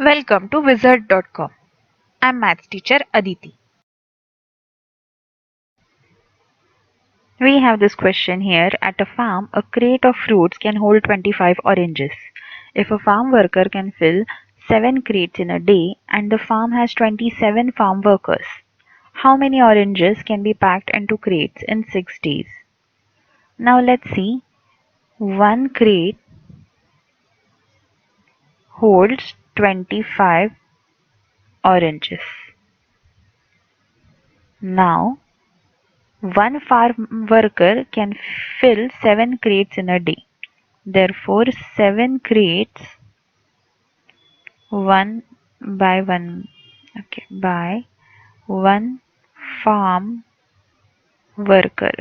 Welcome to Wizard.com. I'm maths teacher Aditi. We have this question here. At a farm, a crate of fruits can hold 25 oranges. If a farm worker can fill 7 crates in a day and the farm has 27 farm workers, how many oranges can be packed into crates in 6 days? Now let's see. One crate holds 25 oranges. Now one farm worker can fill 7 crates in a day. Therefore, 7 crates one by one farm worker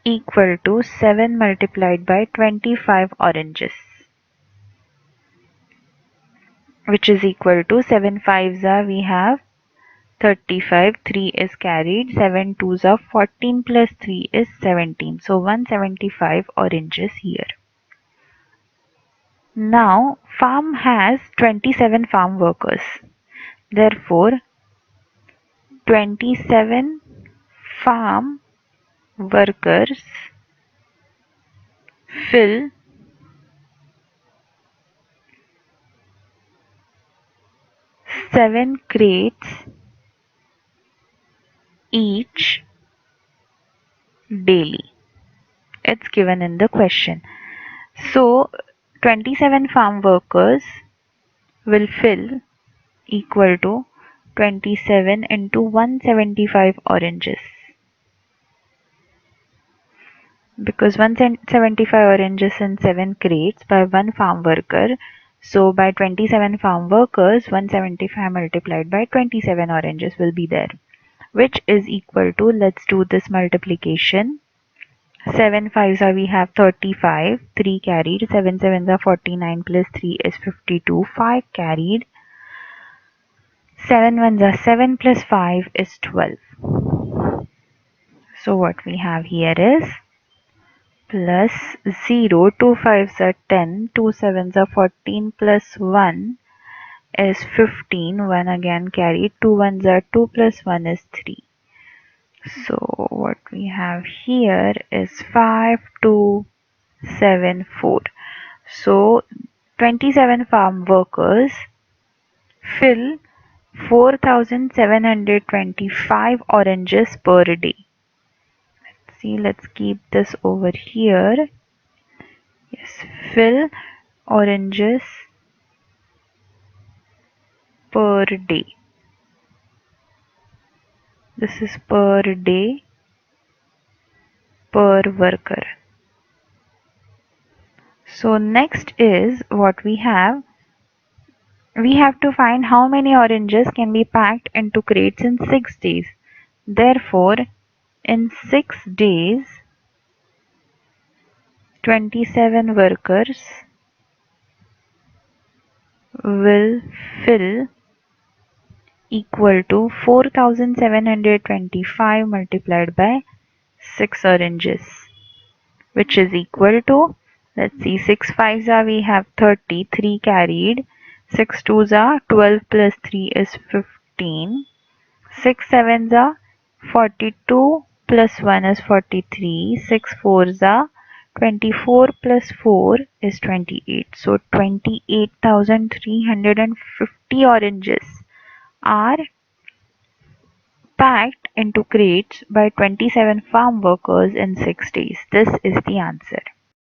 equal to 7 multiplied by 25 oranges, which is equal to 7 fives are we have 35, 3 is carried, 7 twos are 14 plus 3 is 17. So 175 oranges here. Now farm has 27 farm workers. Therefore 27 farm workers fill 7 crates each daily. It's given in the question. So 27 farm workers will fill equal to 27 into 175 oranges, because 175 oranges in 7 crates by one farm worker. So by 27 farm workers, 175 multiplied by 27 oranges will be there, which is equal to, let's do this multiplication. 7 fives are we have 35, 3 carried, 7 sevens are 49 plus 3 is 52, 5 carried, 7 ones are 7 plus 5 is 12. So what we have here is plus 0, 2 fives are 10, 2 sevens are 14 plus 1 is 15, 1 again carried, 2 ones are 2 plus 1 is 3. So what we have here is 5, 2, 7, 4. So 27 farm workers fill 4,725 oranges per day. Let's see, let's keep this over here. Yes, fill oranges per day. This is per day per worker. So next is what we have. We have to find how many oranges can be packed into crates in 6 days. Therefore, in 6 days, 27 workers will fill equal to 4,725 multiplied by 6 oranges, which is equal to, let's see, 6 fives are we have 30, 3 carried, 6 twos are 12 plus 3 is 15, 6 sevens are 42 plus 1 is 43, 6 fours are 24 plus 4 is 28. So 28,350 oranges are packed into crates by 27 farm workers in 6 days. This is the answer.